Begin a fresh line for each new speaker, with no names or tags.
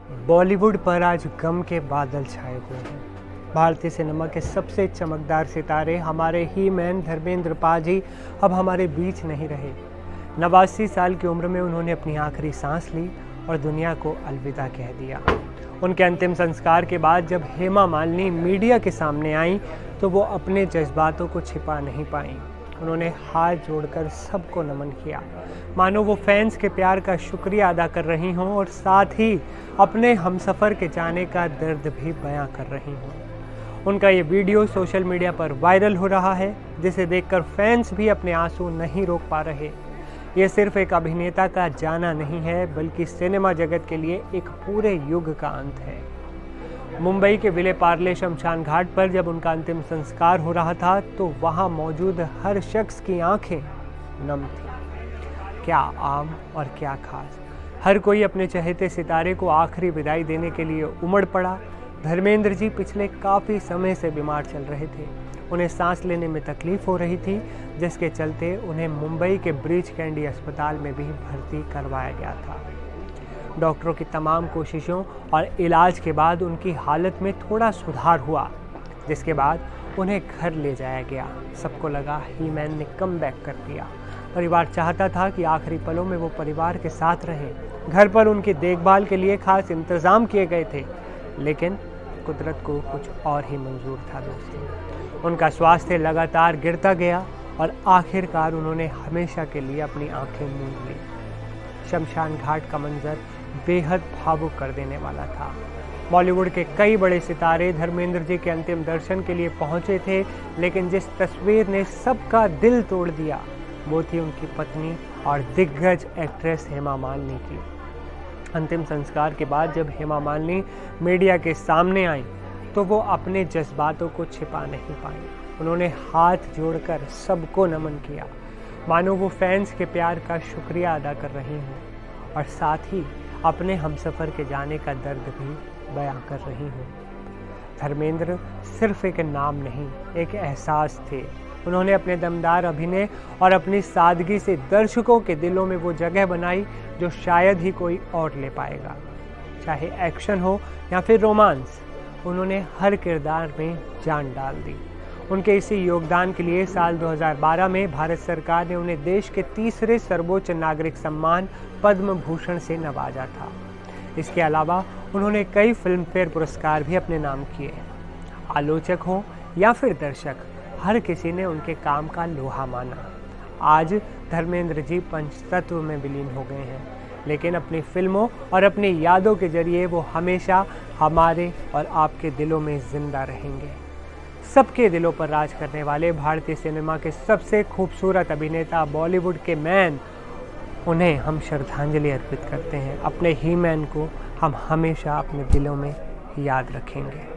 बॉलीवुड पर आज गम के बादल छाए हुए हैं। भारतीय सिनेमा के सबसे चमकदार सितारे हमारे ही मैन धर्मेंद्र पाजी अब हमारे बीच नहीं रहे। 89 साल की उम्र में उन्होंने अपनी आखिरी सांस ली और दुनिया को अलविदा कह दिया। उनके अंतिम संस्कार के बाद जब हेमा मालिनी मीडिया के सामने आई तो वो अपने जज्बातों को छिपा नहीं पाईं। उन्होंने हाथ जोड़कर सबको नमन किया, मानो वो फैंस के प्यार का शुक्रिया अदा कर रही हों और साथ ही अपने हमसफ़र के जाने का दर्द भी बयां कर रही हों। उनका ये वीडियो सोशल मीडिया पर वायरल हो रहा है, जिसे देखकर फैंस भी अपने आंसू नहीं रोक पा रहे। ये सिर्फ एक अभिनेता का जाना नहीं है, बल्कि सिनेमा जगत के लिए एक पूरे युग का अंत है। मुंबई के विले पार्ले शमशान घाट पर जब उनका अंतिम संस्कार हो रहा था तो वहां मौजूद हर शख्स की आंखें नम थी। क्या आम और क्या खास, हर कोई अपने चहेते सितारे को आखिरी विदाई देने के लिए उमड़ पड़ा। धर्मेंद्र जी पिछले काफ़ी समय से बीमार चल रहे थे। उन्हें सांस लेने में तकलीफ हो रही थी, जिसके चलते उन्हें मुंबई के ब्रीच कैंडी अस्पताल में भी भर्ती करवाया गया था। डॉक्टरों की तमाम कोशिशों और इलाज के बाद उनकी हालत में थोड़ा सुधार हुआ, जिसके बाद उन्हें घर ले जाया गया। सबको लगा ही मैन ने कम बैक कर दिया। परिवार चाहता था कि आखिरी पलों में वो परिवार के साथ रहे। घर पर उनकी देखभाल के लिए खास इंतज़ाम किए गए थे, लेकिन कुदरत को कुछ और ही मंजूर था दोस्तों। उनका स्वास्थ्य लगातार गिरता गया और आखिरकार उन्होंने हमेशा के लिए अपनी आंखें मूंद ली। शमशान घाट का मंजर बेहद भावुक कर देने वाला था। बॉलीवुड के कई बड़े सितारे धर्मेंद्र जी के अंतिम दर्शन के लिए पहुंचे थे, लेकिन जिस तस्वीर ने सबका दिल तोड़ दिया वो थी उनकी पत्नी और दिग्गज एक्ट्रेस हेमा मालिनी की। अंतिम संस्कार के बाद जब हेमा मालिनी मीडिया के सामने आई तो वो अपने जज्बातों को छिपा नहीं पाई। उन्होंने हाथ जोड़कर सबको नमन किया, मानो वो फैंस के प्यार का शुक्रिया अदा कर रही हों और साथ ही अपने हमसफ़र के जाने का दर्द भी बयां कर रही हूँ। धर्मेंद्र सिर्फ एक नाम नहीं, एक एहसास थे। उन्होंने अपने दमदार अभिनय और अपनी सादगी से दर्शकों के दिलों में वो जगह बनाई जो शायद ही कोई और ले पाएगा। चाहे एक्शन हो या फिर रोमांस, उन्होंने हर किरदार में जान डाल दी। उनके इसी योगदान के लिए साल 2012 में भारत सरकार ने उन्हें देश के तीसरे सर्वोच्च नागरिक सम्मान पद्म भूषण से नवाजा था। इसके अलावा उन्होंने कई फिल्म फेयर पुरस्कार भी अपने नाम किए। आलोचक हों या फिर दर्शक, हर किसी ने उनके काम का लोहा माना। आज धर्मेंद्र जी पंचतत्व में विलीन हो गए हैं, लेकिन अपनी फिल्मों और अपनी यादों के जरिए वो हमेशा हमारे और आपके दिलों में जिंदा रहेंगे। सबके दिलों पर राज करने वाले भारतीय सिनेमा के सबसे खूबसूरत अभिनेता, बॉलीवुड के मैन, उन्हें हम श्रद्धांजलि अर्पित करते हैं। अपने ही मैन को हम हमेशा अपने दिलों में याद रखेंगे।